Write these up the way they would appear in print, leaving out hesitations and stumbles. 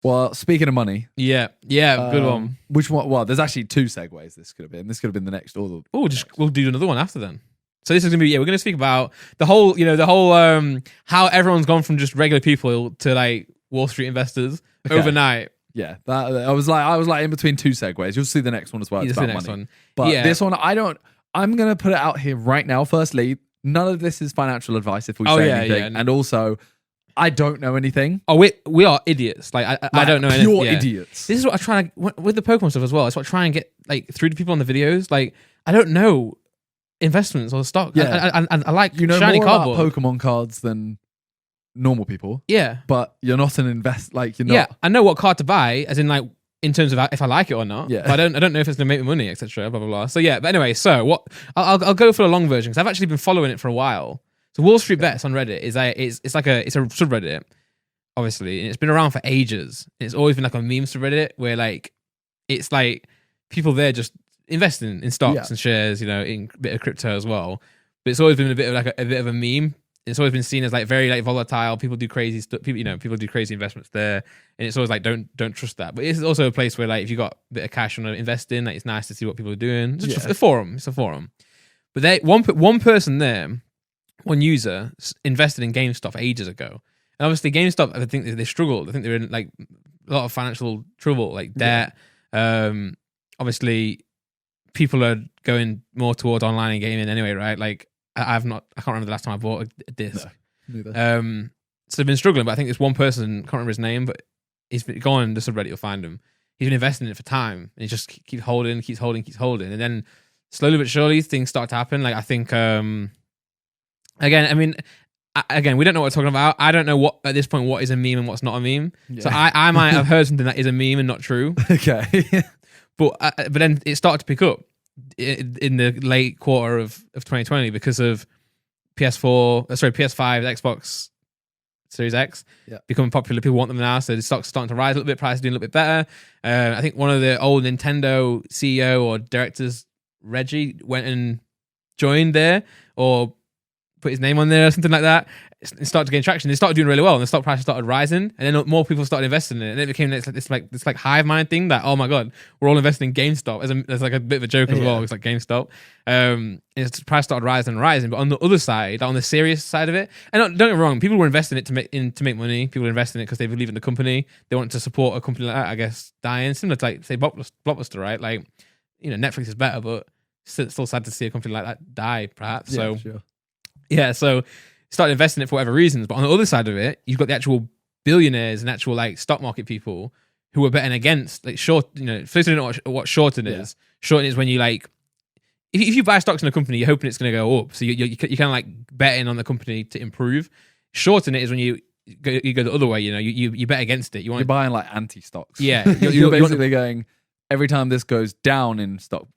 Well, speaking of money, Yeah, good one. Which one? Well, there's actually two segues. This could have been. This could have been the next. We'll do another one after then. So this is gonna be we're gonna speak about the whole how everyone's gone from just regular people to like Wall Street investors overnight. Yeah, I was like in between two segues. You'll see the next one as well. It's about money. One. But this one, I'm gonna put it out here right now. Firstly, none of this is financial advice if we say anything, and also, I don't know anything. Oh, we are idiots. Like I don't know anything. Pure idiots. This is what I try with the Pokemon stuff as well. It's what I try and get like through to people on the videos. Like I don't know investments or stock. Yeah, and I like shiny more cardboard. About Pokemon cards than normal people. Yeah, but you're not an you're not. Yeah, I know what card to buy, as in like in terms of if I like it or not. Yeah, but I don't know if it's gonna make me money, etc. Blah blah blah. So yeah, but anyway, so what? I'll go for the long version because I've actually been following it for a while. So Wall Street Bets on Reddit is it's a subreddit, obviously, and it's been around for ages. And it's always been like a meme subreddit where like it's like people there just investing in stocks and shares, in a bit of crypto as well. But it's always been a bit of a meme. It's always been seen as like very like volatile. People do crazy stuff. People do crazy investments there, and it's always like don't trust that. But it's also a place where like if you got a bit of cash you want to invest in, like it's nice to see what people are doing. It's just a forum. It's a forum. But one person there, one user invested in Gamestop ages ago, and obviously Gamestop, I think they struggled. I think they're in like a lot of financial trouble, like debt. Obviously, people are going more towards online and gaming anyway, right? Like. I can't remember the last time I bought a disc. No, neither. So they've been struggling, but I think this one person, can't remember his name, but he's been going on the subreddit, you'll find him. He's been investing in it for time, and he just keeps holding. And then slowly but surely things start to happen. Like I think, again, we don't know what we're talking about. I don't know at this point what is a meme and what's not a meme. Yeah. So I might have heard something that is a meme and not true. Okay. but then it started to pick up in the late quarter of 2020 because of PS5, Xbox Series X becoming popular. People want them now, so the stock's starting to rise a little bit. Price is doing a little bit better. I think one of the old Nintendo CEO or directors, Reggie, went and joined there or put his name on there or something like that. It started to gain traction. They started doing really well, and the stock price started rising. And then more people started investing in it, and it became this hive mind thing that, oh my god, we're all investing in GameStop. As like a bit of a joke as well. It's like GameStop. Its price started rising. But on the other side, on the serious side of it, and don't get me wrong, people were investing in it to make money. People were investing in it because they believe in the company. They want to support a company like that. I guess dying, similar to like say Blockbuster, right? Like Netflix is better, but still sad to see a company like that die, perhaps. So started investing in it for whatever reasons. But on the other side of it, you've got the actual billionaires and actual like stock market people who are betting against like short. First you don't know what shorting is. Shorting is when you like if you buy stocks in a company, you're hoping it's going to go up. So you kind of like betting on the company to improve. Shorting it is when you go the other way. You bet against it. You're buying like anti stocks. Yeah, you're basically going every time this goes down in stock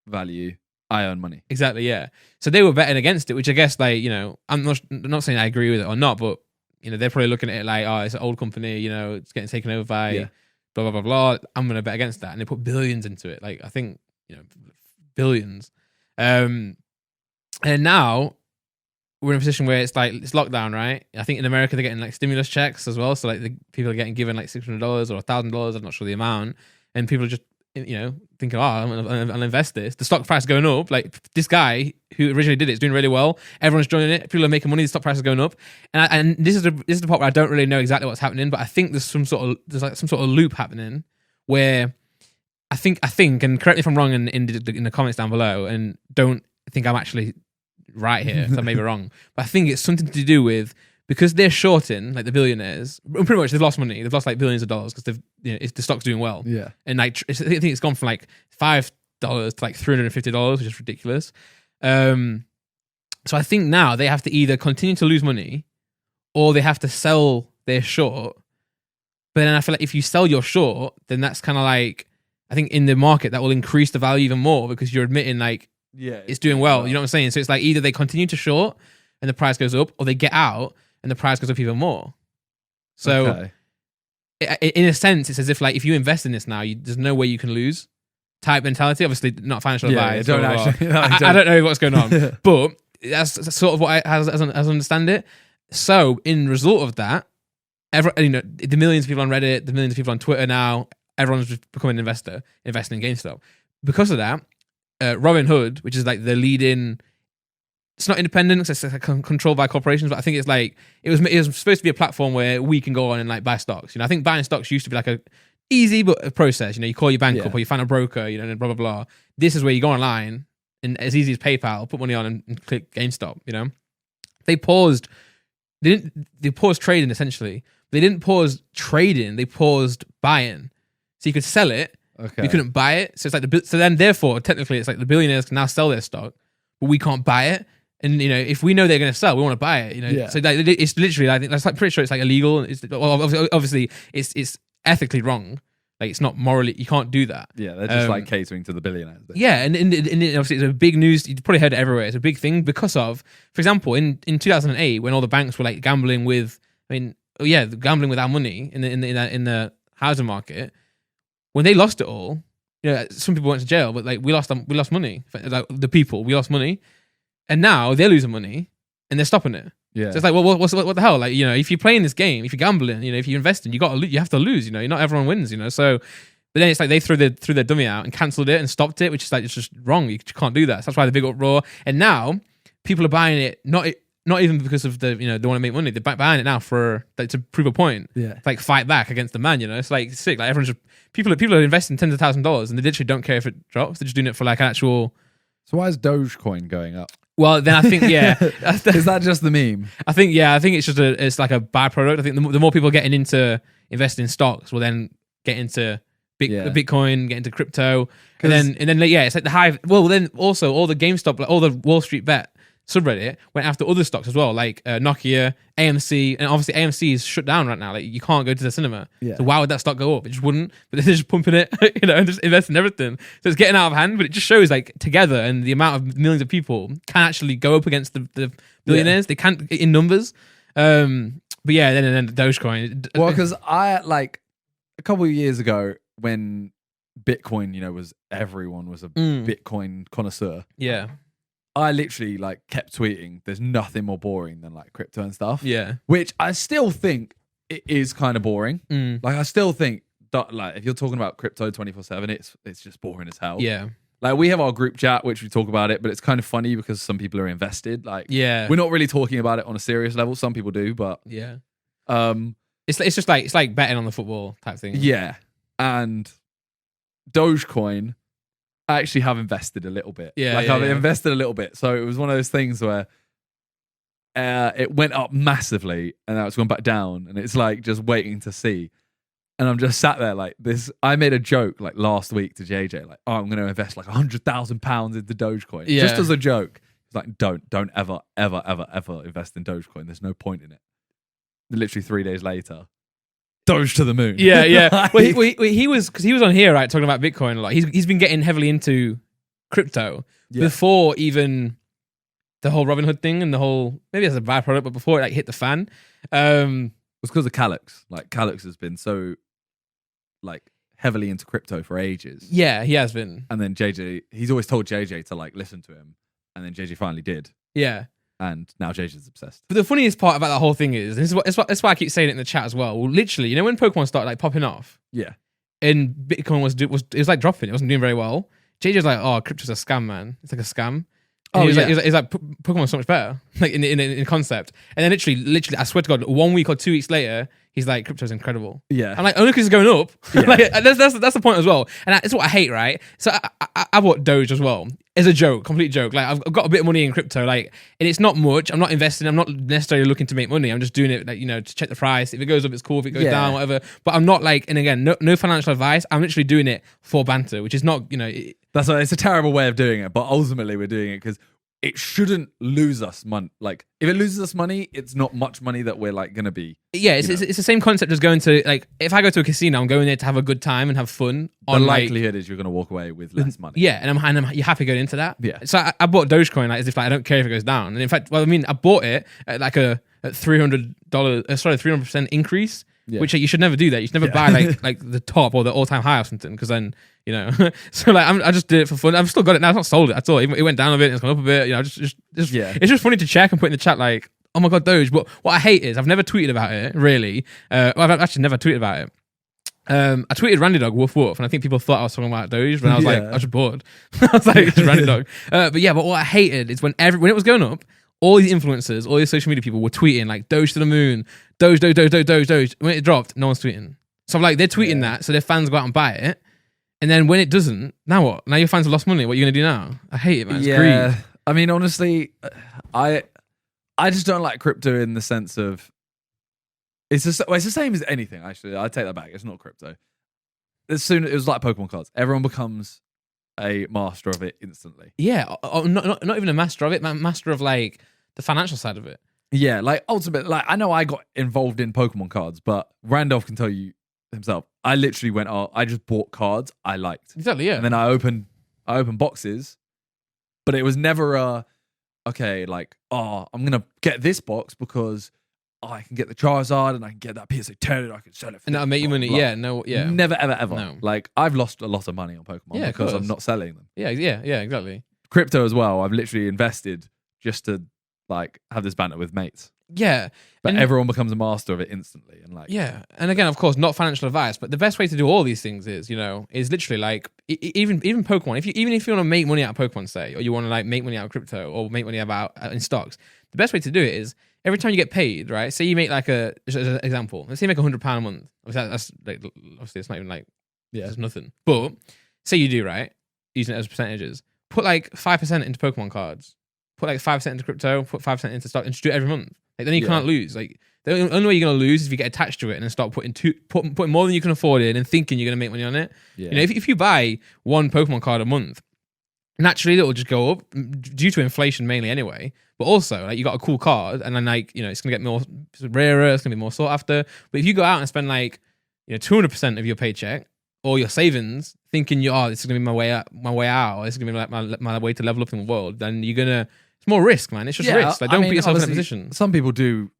value, I earn money. Exactly, yeah. So they were betting against it, which I guess, like, I'm not saying I agree with it or not, but, they're probably looking at it like, oh, it's an old company, it's getting taken over by blah, blah, blah, blah. I'm going to bet against that. And they put billions into it. Like, I think, billions. And now we're in a position where it's like, it's lockdown, right? I think in America, they're getting like stimulus checks as well. So like people are getting given like $600 or $1,000. I'm not sure the amount. And people are just, thinking, I'll invest this. The stock price is going up. Like this guy who originally did it is doing really well. Everyone's joining it. People are making money. The stock price is going up. And this is the part where I don't really know exactly what's happening, but I think there's some sort of loop happening where I think, and correct me if I'm wrong in the comments down below, and don't think I'm actually right here. So I may be wrong, but I think it's something to do with. Because they're shorting, like the billionaires, pretty much they've lost money. They've lost like billions of dollars because the stock's doing well. Yeah, and like I think it's gone from like $5 to like $350, which is ridiculous. So I think now they have to either continue to lose money, or they have to sell their short. But then I feel like if you sell your short, then that's kind of like, I think in the market that will increase the value even more because you're admitting like it's doing well. You know what I'm saying? So it's like either they continue to short and the price goes up, or they get out and the price goes up even more. So, in a sense, it's as if like if you invest in this now, there's no way you can lose. Type mentality, obviously not financial advice. I don't know what's going on, but that's sort of what I understand it. So, in result of that, the millions of people on Reddit, the millions of people on Twitter now, everyone's just becoming an investor, investing in GameStop. Because of that, Robinhood, which is like the leading, it's not independent, it's like controlled by corporations, but I think it's like, it was supposed to be a platform where we can go on and like buy stocks. I think buying stocks used to be like a easy but a process. You call your bank up or you find a broker, and blah, blah, blah. This is where you go online and as easy as PayPal, put money on and click GameStop, They paused trading essentially. They didn't pause trading, they paused buying. So you could sell it, you couldn't buy it. So it's like therefore, technically, it's like the billionaires can now sell their stock, but we can't buy it. And if we know they're going to sell, we want to buy it. So like, it's literally, I think that's like pretty sure it's like illegal. Obviously, it's ethically wrong. Like it's not morally, you can't do that. Yeah, they're just like catering to the billionaires. Yeah, and obviously it's a big news. You've probably heard it everywhere. It's a big thing because of, for example, in 2008 when all the banks were like gambling with, gambling with our money in the housing market. When they lost it all, some people went to jail, but like we lost money. Like the people, we lost money, and now they're losing money, and they're stopping it. Yeah. So it's like, well, what the hell? Like, if you're playing this game, if you're gambling, if you're investing, you have to lose. Not everyone wins. So, but then it's like they threw their dummy out and cancelled it and stopped it, which is like it's just wrong. You can't do that. So that's why the big uproar. And now people are buying it not even because of the they want to make money. They're buying it now for like to prove a point. Yeah. To, like fight back against the man. It's like sick. Like everyone's just people are investing tens of thousands of dollars and they literally don't care if it drops. They're just doing it for like actual. So why is Dogecoin going up? Well, then I think is that just the meme? I think it's just it's like a byproduct. I think the more people getting into investing in stocks will then get into Bitcoin, get into crypto, and then it's like the high. Well, then also all the GameStop, like all the Wall Street Bet subreddit went after other stocks as well, like Nokia, AMC, and obviously AMC is shut down right now. Like you can't go to the cinema. Yeah. So why would that stock go up? It just wouldn't. But they're just pumping it, and just investing in everything. So it's getting out of hand. But it just shows like together and the amount of millions of people can actually go up against the billionaires. They can't in numbers. But yeah, then the Dogecoin. Well, because I like a couple of years ago when Bitcoin, everyone was a Bitcoin connoisseur. Yeah. I literally like kept tweeting, there's nothing more boring than like crypto and stuff. Yeah. Which I still think it is kind of boring. Like I still think that like if you're talking about crypto 24/7, it's just boring as hell. Yeah. Like we have our group chat, which we talk about it, but it's kind of funny because some people are invested. Like we're not really talking about it on a serious level. Some people do, but it's just like, it's like betting on the football type thing. Yeah. And Dogecoin, I actually have invested a little bit. I've invested a little bit. So it was one of those things where it went up massively and now it's gone back down and it's like just waiting to see. And I'm just sat there like this. I made a joke like last week to JJ, like, oh, I'm going to invest like £100,000 into Dogecoin. Just as a joke. It's like, don't ever, ever, ever, ever invest in Dogecoin. There's no point in it. Literally 3 days later, Doge to the moon. Yeah. Well, he was on here, right, talking about Bitcoin a lot. He's been getting heavily into crypto before even the whole Robinhood thing and the whole, maybe as a byproduct, but before it like hit the fan. It was because of Calix. Like Calix has been so like heavily into crypto for ages. Yeah, he has been. And then JJ, he's always told JJ to like listen to him, and then JJ finally did. Yeah. And now JJ's obsessed. But the funniest part about that whole thing is, and that's why I keep saying it in the chat as well. Well, literally, when Pokemon started like popping off, and Bitcoin it was like dropping, it wasn't doing very well. JJ's like, oh, crypto's a scam, man. It's like a scam. And he's like, Pokemon's so much better, like in concept. And then literally, I swear to God, 1 week or 2 weeks later, he's like, crypto's incredible. Yeah. I'm like, only because it's going up. Yeah. Like, that's the point as well. And that's what I hate, right? So I bought Doge as well. As a joke, complete joke. Like I've got a bit of money in crypto, like, and it's not much. I'm not investing. I'm not necessarily looking to make money. I'm just doing it, like, to check the price. If it goes up, it's cool. If it goes down, whatever. But I'm not like, and again, no financial advice. I'm literally doing it for banter, which is not, That's why it's a terrible way of doing it. But ultimately, we're doing it because it shouldn't lose us money. Like, if it loses us money, it's not much money that we're like gonna be. Yeah, it's the same concept as going to, like, if I go to a casino, I'm going there to have a good time and have fun. The likelihood is you're gonna walk away with less money. Yeah, and you're happy going into that. Yeah. So I bought Dogecoin like as if like I don't care if it goes down. And in fact, I bought it at like a $300% increase. Yeah. Which you should never do that. You should never buy like the top or the all-time high or something, because then So like I just did it for fun. I've still got it now. It's not sold it at all. It went down a bit. It's gone up a bit. It's just funny to check and put in the chat like, oh my God, Doge. But what I hate is I've never tweeted about it, really. I've actually never tweeted about it. I tweeted Randy Dog, woof woof, and I think people thought I was talking about Doge, but I was like, I was just bored. I was like, it's Randy Dog. But what I hated is when it was going up, all these influencers, all these social media people were tweeting like Doge to the moon, Doge, Doge, Doge, Doge, Doge, Doge. When it dropped, no one's tweeting. So I'm like, they're tweeting that, so their fans go out and buy it. And then when it doesn't, now what? Now your fans have lost money. What are you going to do now? I hate it, man. It's greed. I mean, honestly, I just don't like crypto in the sense of it's the same as anything. Actually, I take that back. It's not crypto. It was like Pokemon cards. Everyone becomes a master of it instantly. Yeah, not even a master of it, master of like the financial side of it. Yeah, like ultimately, like I know I got involved in Pokemon cards, but Randolph can tell you himself. I literally went, I just bought cards I liked. Exactly, yeah. And then I opened boxes, but it was never I'm gonna get this box because I can get the Charizard and I can get that PSA 10 and I can sell it. And that'll make you money. Yeah, no, yeah. Never, ever. No. Like I've lost a lot of money on Pokemon because I'm not selling them. Yeah, exactly. Crypto as well. I've literally invested just to like have this banter with mates. Yeah. But everyone becomes a master of it instantly. And like, yeah. And again, of course, not financial advice, but the best way to do all these things is literally like, even Pokemon, even if you want to make money out of Pokemon, say, or you want to like make money out of crypto or make money in stocks, the best way to do it is every time you get paid, right? Say you make like just as an example, let's say you make £100 a month. Obviously it's not even like, it's nothing. But say you do, right? Using it as percentages. Put like 5% into Pokemon cards. Put like 5% into crypto, put 5% into stock, and just do it every month. Like then you can't lose. Like the only way you're gonna lose is if you get attached to it and then start putting more than you can afford in and thinking you're gonna make money on it. Yeah. If you buy one Pokemon card a month, naturally it will just go up due to inflation mainly anyway. But also like you got a cool card and then like it's gonna get more rarer, it's gonna be more sought after. But if you go out and spend like 200% of your paycheck or your savings thinking this is gonna be my way out, or this is gonna be like my way to level up in the world, then you're gonna. It's more risk, man. It's just risk. Like, don't put yourself in that position. Some people do,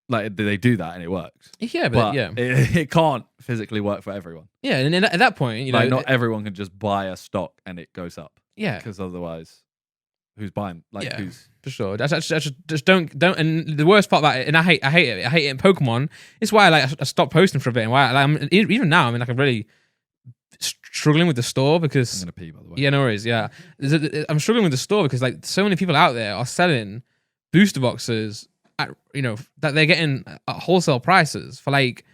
like they do that and it works. Yeah, but it can't physically work for everyone. Yeah, and at that point, like not everyone can just buy a stock and it goes up. Yeah, because otherwise, who's buying? Like, who's for sure? Just don't. And the worst part about it, and I hate it. I hate it in Pokemon. It's why I stopped posting for a bit, and why I'm even now. I'm really struggling with the store because I'm gonna pee, by the way. Yeah, no worries. Yeah, I'm struggling with the store because like so many people out there are selling booster boxes at that they're getting at wholesale prices for like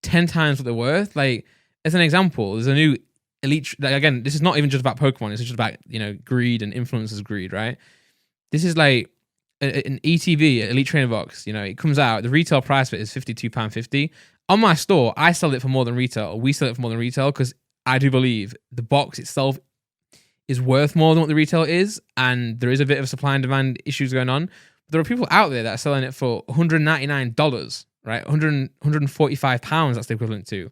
10 times what they're worth. Like as an example, there's a new elite. Like, again, this is not even just about Pokemon. It's just about greed and influencers greed, right? This is like an ETB, Elite Trainer Box. It comes out. The retail price of it is £52.50. On my store, I sell it for more than retail. Or we sell it for more than retail because I do believe the box itself is worth more than what the retail is, and there is a bit of supply and demand issues going on. But there are people out there that are selling it for $199, right? £145 that's the equivalent to. And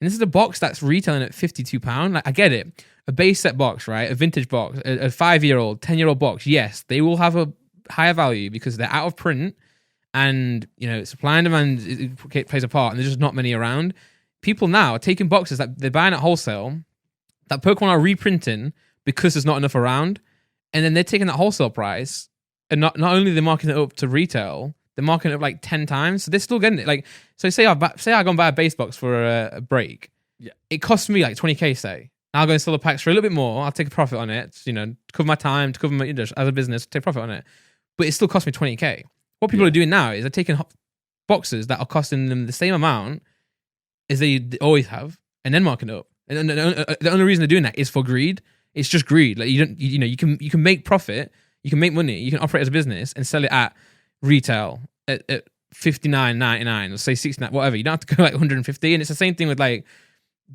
this is a box that's retailing at £52. Like, I get it. A base set box, right? A vintage box, a 5-year-old, 10-year-old box. Yes, they will have a higher value because they're out of print, and supply and demand plays a part, and there's just not many around. People now are taking boxes that they're buying at wholesale that Pokemon are reprinting because there's not enough around, and then they're taking that wholesale price and not only they're marking it up to retail, they're marking it up like 10 times. So they're still getting it. Like, so say I go and buy a base box for a break. Yeah, it costs me like 20k. Say I'll go and sell the packs for a little bit more. I'll take a profit on it. To cover my time, to cover my as a business, take profit on it. But it still costs me 20k. What people are doing now is they're taking boxes that are costing them the same amount as they always have, and then marking it up. And the only reason they're doing that is for greed. It's just greed. Like you can make profit, you can make money, you can operate as a business and sell it at retail at $59.99 or say $69, whatever. You don't have to go like 150. And it's the same thing with like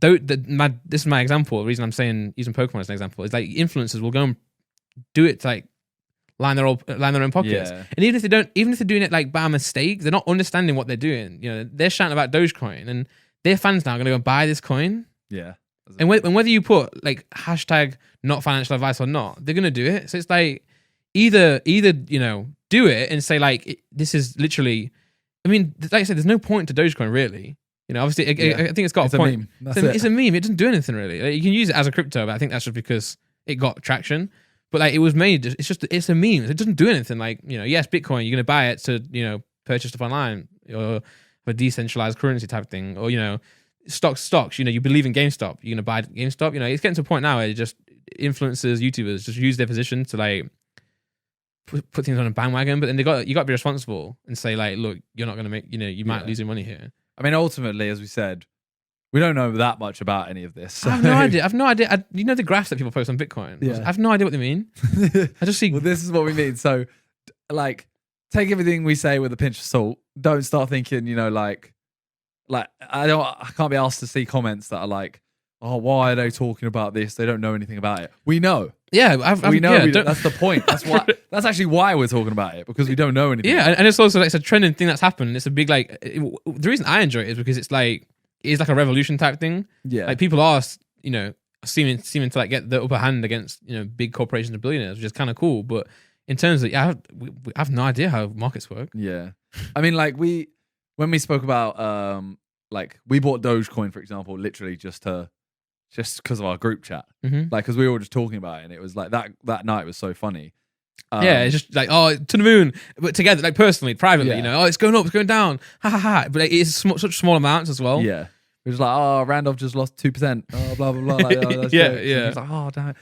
this is my example. The reason I'm saying using Pokemon as an example is like influencers will go and do it to like line their own pockets. Yeah. And even if they're doing it like by mistake, they're not understanding what they're doing. They're shouting about Dogecoin and their fans now are going to go buy this coin. Yeah. And whether you put like hashtag not financial advice or not, they're going to do it. So it's like either do it and say like this is literally. I mean, like I said, there's no point to Dogecoin really. Obviously, I think it's got a point. It's a meme. It's a meme. It doesn't do anything really. Like, you can use it as a crypto, but I think that's just because it got traction. But like it was made, it's a meme. It doesn't do anything. Like, you know, yes, Bitcoin, you're gonna buy it to, you know, purchase stuff online or a decentralized currency type thing, or, you know, stocks. You know, you believe in GameStop, you're gonna buy GameStop. You know, it's getting to a point now where it just influencers, YouTubers just use their position to like put things on a bandwagon. But then you got to be responsible and say like, look, you're not gonna make, you know, you might lose your money here. I mean, ultimately, as we said, we don't know that much about any of this. So. I have no idea. You know the graphs that people post on Bitcoin? Yeah. I have no idea what they mean. I just see... Well, this is what we mean. So, like, take everything we say with a pinch of salt. Don't start thinking, you know, like I can't be asked to see comments that are like, oh, why are they talking about this? They don't know anything about it. We know. Yeah, we know. Yeah, that's the point. That's actually why we're talking about it, because we don't know anything. Yeah, and it's also like, it's a trending thing that's happened. It's a big like. The reason I enjoy it is because it's like a revolution type thing. Yeah, like people are, you know, seeming to like get the upper hand against, you know, big corporations and billionaires, which is kind of cool. But in terms of, I have no idea how markets work. Yeah, I mean, like when we spoke about like we bought Dogecoin, for example, literally just because of our group chat, like because we were all just talking about it, and it was like that night was so funny. Yeah, it's just like, oh, to the moon, but together, like personally, privately, you know, oh, it's going up, it's going down, ha ha ha. But like, it's such small amounts as well. Yeah, it was like, oh, Randolph just lost 2%. Oh, blah blah blah. Like, oh, that's yeah. It's like, oh, damn it.